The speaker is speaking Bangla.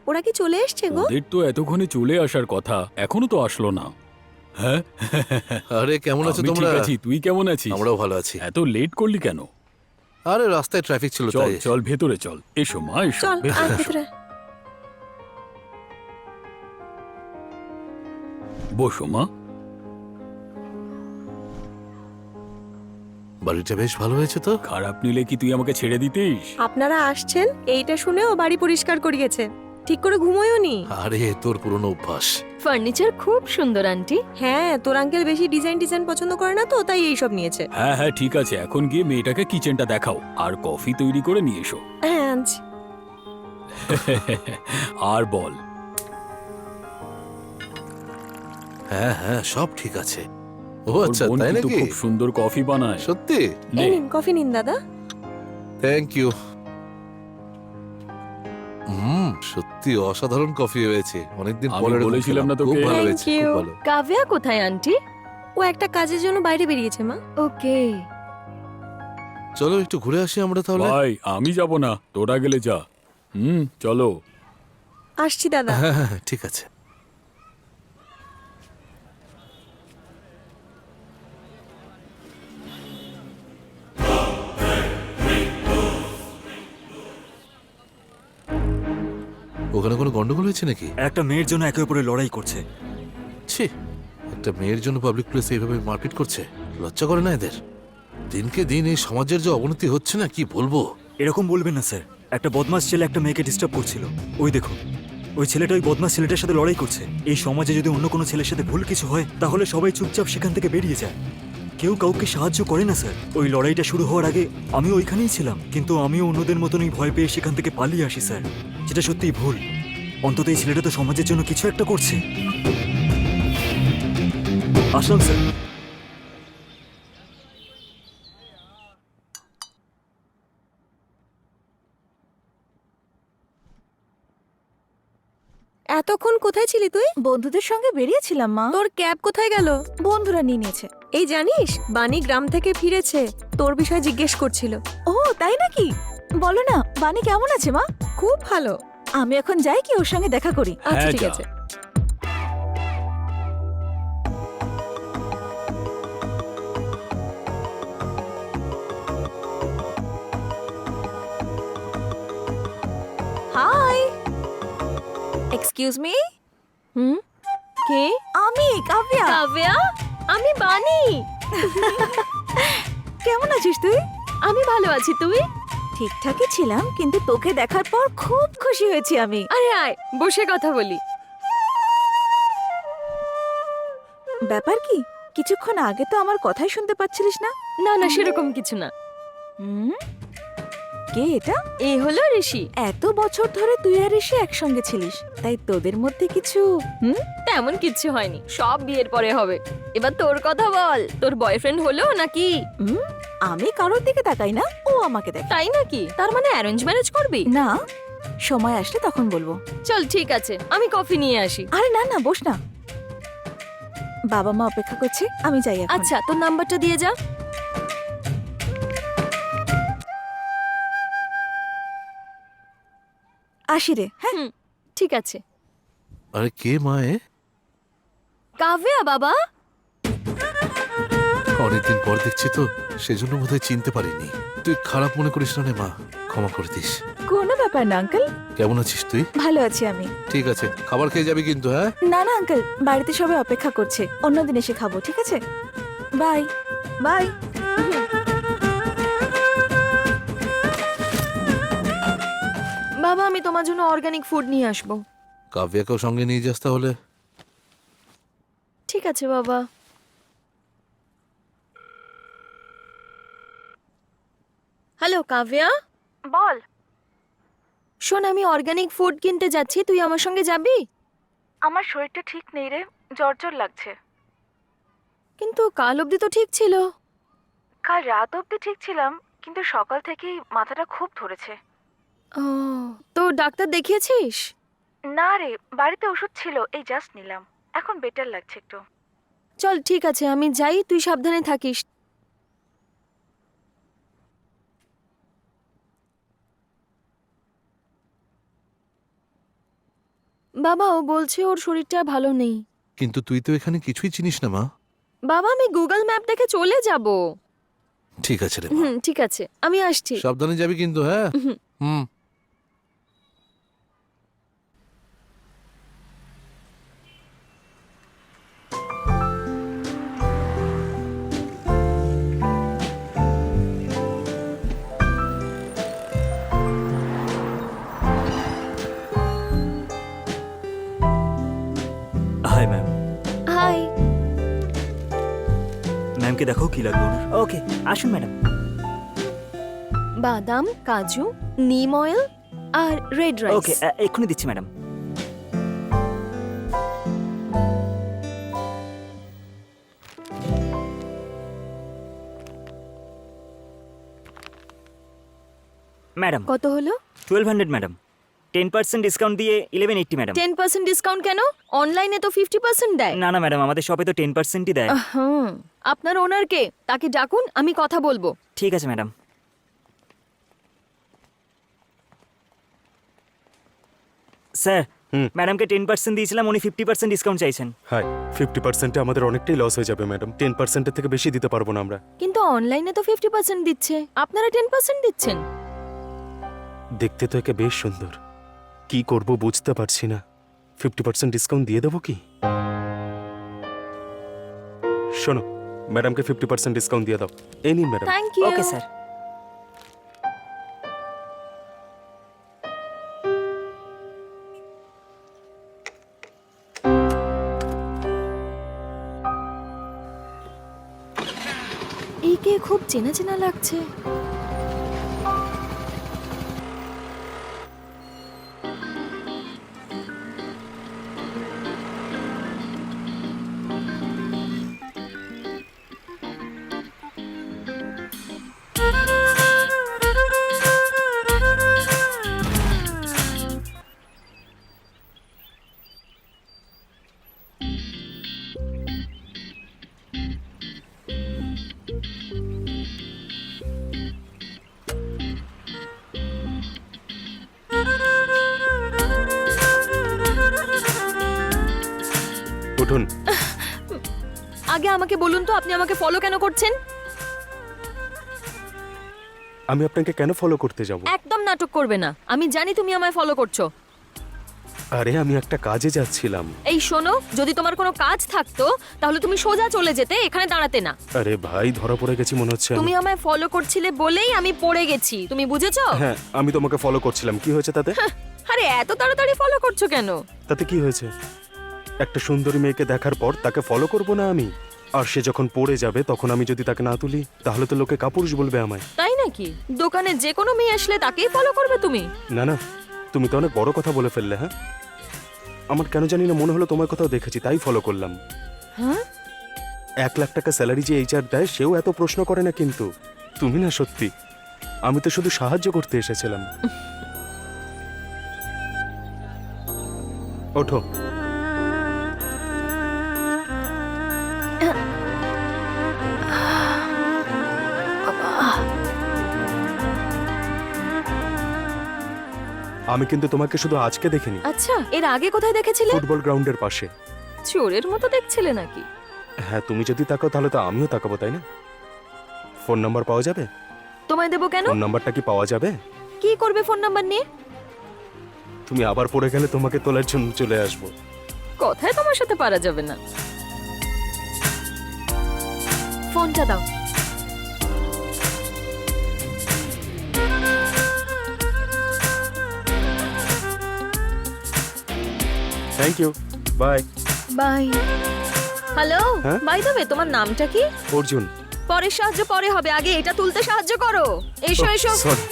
ওরা কি চলে এসছে গো? ওদের তো এতক্ষণে চলে আসার কথা, এখনো তো আসলো না। হ্যাঁ, আরে কেমন আছো আমি তোমরা? ঠিক আছি, তুই কেমন আছিস? আমরাও ভালো আছি। এত লেট করলি কেন? আরে রাস্তায় ট্রাফিক ছিল চল তাই। চল ভেতরে চল, এসো মা এসো চল ভেতরে আয় এসো। ভেতরে। বসো মা। বাড়িটা বেশ ভালো হয়েছে তো। খারাপ নিলে কি তুই আমাকে ছেড়ে দিতিস? আপনারা আসছেন এইটা শুনেও বাড়ি পরিষ্কার করিয়েছে, ঠিক করে ঘুমোয়ও নি। আরে তোর পুরনো অভ্যাস। ফার্নিচার খুব সুন্দর আন্টি। হ্যাঁ, তোর আঙ্কেল বেশি ডিজাইন পছন্দ করে না তো, তাই এইসব নিয়েছে। হ্যাঁ হ্যাঁ ঠিক আছে, এখন গিয়ে মেয়েটাকে কিচেনটা দেখাও আর কফি তৈরি করে নিয়ে এসো। হ্যাঁ আনছি। আর বল। হ্যাঁ হ্যাঁ সব ঠিক আছে। ও ওর আচ্ছা বোন তাই কিন্তু নাকি? খুব সুন্দর কফি বানায়। সত্যি? নে। এই নিন কফি নিন দাদা। Thank you. সত্যি অসাধারণ কফি হয়েছে। অনেকদিন আমি পরে এরকম বলেছিলাম খেলাম। না তোকে? খুব ভালো Thank হয়েছে, you. খুব ভালো। কাব্যা কোথায় আন্টি? ও একটা কাজের জন্য বাইরে বেরিয়েছে মা। ওকে। চলো একটু ঘুরে আসি আমরা তাহলে। ভাই আমি যাব না, তোরা গেলে যা। চলো। আসছি দাদা। হ্যাঁ হ্যাঁ ঠিক আছে। ওখানে কোনো গন্ডগোল হয়েছে নাকি? একটা মেয়ের জন্য একে অপরের লড়াই করছে। ছি, একটা মেয়ের জন্য পাবলিক প্লেসে এইভাবে মারপিট করছে। লজ্জা করে না এদের? দিনকে দিন এই সমাজের যে অবনতি হচ্ছে না কি বলবো। এরকম বলবেন না স্যার। একটা বদমাস ছেলে একটা মেয়েকে ডিস্টার্ব করছিল। ওই দেখুন, ওই ছেলেটা ওই বদমাস ছেলেটার সাথে লড়াই করছে। এই সমাজে যদি অন্য কোনো ছেলের সাথে ভুল কিছু হয় তাহলে সবাই চুপচাপ সেখান থেকে বেরিয়ে যায়। কেউ কাউকে সাহায্য করে না স্যার। ওই লড়াইটা শুরু হওয়ার আগে আমি ওইখানেই ছিলাম, কিন্তু আমিও অন্যদের মতনই ভয় পেয়ে সেখান থেকে পালিয়ে আসি স্যার। যেটা সত্যিই ভুল। অন্তত এই ছেলেটা তো সমাজের জন্য কিছু একটা করছে। আসলাম স্যার। এতক্ষণ কোথায় ছিলি তুই? বন্ধুদের সঙ্গে বেরিয়েছিলাম মা। তোর ক্যাব কোথায় গেল? বন্ধুরা নিয়ে নিয়েছে। এই জানিস বানি গ্রাম থেকে ফিরেছে, তোর বিষয়ে জিজ্ঞেস করছিল। ও তাই নাকি? বলো না, বানি কেমন আছে মা? খুব ভালো। আমি এখন যাই কি ওর সঙ্গে দেখা করি? আচ্ছা হ্যাঁ, ঠিক যা। আছে। Hi, excuse me. কে? আমি কাব্যা। কাব্যা? আমি বানি। কেমন আছিস তুই? আমি ভালো আছি, তুই? ঠিকঠাকই ছিলাম, কিন্তু তোকে দেখার পর খুব খুশি হয়েছি আমি। আরে আয় বসে কথা বলি। ব্যাপার কি? কিছুক্ষণ আগে তো আমার কথাই শুনতে পাচ্ছিলিস না। না না সেরকম কিছু না। হুম, কে এটা? এই হলো ঋষি। এত বছর ধরে তুই আর এসে একসঙ্গে ছিলিস, তাই তোদের মধ্যে কিছু তেমন কিচ্ছু হয়নি, সব বিয়ের পরে হবে। এবার তোর কথা বল, তোর বয়ফ্রেন্ড হলো নাকি? হুম, আমি কারোর দিকে তাকাই না, ও আমাকে দেখ। তাই নাকি? তার মানে অ্যারেঞ্জ ম্যারেজ করবি? না, সময় আসলে তখন বলবো। চল ঠিক আছে, আমি কফি নিয়ে আসি। আরে না না, বস না। বাবা মা অপেক্ষা করছে, আমি যাই এখন। আচ্ছা তোর নাম্বারটা দিয়ে যা। আসি রে। হ্যাঁ, ঠিক আছে। আরে কে মা এ? কাব্যা বাবা। অনেকদিন পর দেখছি তো, সেজন্য বোধহয় চিনতে পারিনি। তুই খারাপ মনে করিস না রে মা, ক্ষমা করে দিস। কোনো ব্যাপার না আঙ্কেল, কেমন আছিস তুই? ভালো আছি আমি। ঠিক আছে, খাবার খেয়ে যাবি কিন্তু হ্যাঁ? না না আঙ্কেল, বাড়িতে সবাই অপেক্ষা করছে, অন্যদিন এসে খাবো, ঠিক আছে? Bye bye. বাবা আমি তোমার জন্য অর্গানিক ফুড নিয়ে আসবো। কাব্যাকেও সঙ্গে নিয়ে যাস তাহলে। ঠিক আছে বাবা। হ্যালো কাব্যা। বল। শোন আমি অর্গানিক ফুড কিনতে যাচ্ছি, তুই আমার সঙ্গে যাবি? আমার শরীরটা ঠিক নেই রে, জ্বর জ্বর লাগছে। কিন্তু কাল অবধি তো ঠিক ছিল। কাল রাত অবধি ঠিক ছিলাম, কিন্তু সকাল থেকেই মাথাটা খুব ধরেছে। ও, তো ডাক্তার দেখিয়েছিস? না রে, বাড়িতে ওষুধ ছিল, এই জাস্ট নিলাম, এখন বেটার লাগছে একটু। চল ঠিক আছে আমি যাই, তুই সাবধানে থাকিস। বাবা ও বলছে ওর শরীরটা ভালো নেই। কিন্তু তুই তো এখানে কিছুই চিনিস না মা। বাবা আমি গুগল ম্যাপ দেখে চলে যাব। ঠিক আছে রে মা। ঠিক আছে, আমি আসছি। সাবধানে যাবি কিন্তু, হ্যাঁ। হুম। Hi ma'am. হাই। ম্যামকে দেখো কি লাগবে ওনার। ওকে আসুন ম্যাডাম। বাদাম, কাজু, নিম অয়েল আর রেড রাইস। ওকে এক্ষুনি দিচ্ছি ম্যাডাম। ম্যাডাম কত হলো? 1200 ম্যাডাম। 10% ডিসকাউন্ট দিয়ে 1180 ম্যাডাম। 10% ডিসকাউন্ট কেন? অনলাইনে তো 50% দেয়। না না ম্যাডাম, আমাদের শপে তো 10%ই দেয়। হুম, আপনার ওনারকে তাকে ডাকুন, আমি কথা বলবো। ঠিক আছে ম্যাডাম। স্যার ম্যাডামকে 10% দিয়েছিলাম, উনি 50% ডিসকাউন্ট চাইছেন। হাই, 50%-এ আমাদের অনেকটাই লস হয়ে যাবে ম্যাডাম। 10%-এর থেকে বেশি দিতে পারবো না আমরা। কিন্তু অনলাইনে তো 50% দিচ্ছে, আপনারা 10% দিচ্ছেন। দেখতে তো একে বেশ সুন্দর, কি করব বুঝতে পারছি না। 50% ডিসকাউন্ট দিয়ে দেবো কি? শোনো, ম্যাডামকে 50% ডিসকাউন্ট দিয়ে দাও। এই নিন madam. Thank you. Okay sir. একে খুব চেনা চেনা লাগছে। উঠুন। আগে আমাকে বলুন তো আপনি আমাকে ফলো কেন করছেন? আমি আপনাকে কেন ফলো করতে যাব? একদম নাটক করবে না, আমি জানি তুমি আমায় ফলো করছো। আরে আমি একটা কাজে যাচ্ছিলাম। এই শোনো, যদি তোমার কোনো কাজ থাকতো তাহলে তুমি সোজা চলে যেতে, এখানে দাঁড়াতে না। আরে ভাই, ধরা পড়ে গেছি মনে হচ্ছে। তুমি আমায় ফলো করছিলে বলেই আমি পড়ে গেছি, তুমি বুঝেছো? হ্যাঁ, আমি তোমাকে ফলো করছিলাম। কি হয়েছে তাতে? আরে এত তাড়াতাড়ি ফলো করছো কেন? তাতে কি হয়েছে? একটা সুন্দরী মেয়েকে দেখার পর তাকে ফলো করব না আমি? আর সে যখন পড়ে যাবে তখন আমি যদি তাকে না তুলি তাহলে তো লোকে কাপুরুষ বলবে আমায়। তাই নাকি? দোকানে যে কোনো মেয়ে আসলে তাকেই ফলো করবে তুমি? না না, তুমি তো অনেক বড় কথা বলে ফেললে। হ্যাঁ, আমার কেন জানি না মনে হলো তোমার কোথাও দেখেছি, তাই ফলো করলাম। হ্যাঁ, 1 লাখ টাকা স্যালারি যে HR দেয় সেও এত প্রশ্ন করে না। কিন্তু তুমি না, সত্যি আমি তো শুধু সাহায্য করতে এসেছিলাম। ওঠো। আমি কিন্তু তোমাকে শুধু আজকে দেখিনি, আচ্ছা এর আগে কোথায় দেখেছিলে? ফুটবল গ্রাউন্ডের পাশে। চোরের মতো দেখছিলে নাকি? হ্যাঁ, তুমি যদি তাকাও তাহলে তো আমিও তাকাবো, তাই না? ফোন নাম্বার পাওয়া যাবে? তোমায় দেবো কেন? ফোন নাম্বারটা কি পাওয়া যাবে? কি করবে ফোন নাম্বার নিয়ে? তুমি আবার পড়ে গেলে তোমাকে তোলার জন্য চলে আসবো। কথায় তোমার সাথে পারা যাবে না। ফোনটা দাও। Thank you, bye. Bye. Hello, হ্যাঁ? বাই দ্য ওয়ে তোমার নামটা কি? অর্জুন। পরে সাহায্য পরে হবে, আগে এটা তুলতে সাহায্য করো। এসো এসো। সরি।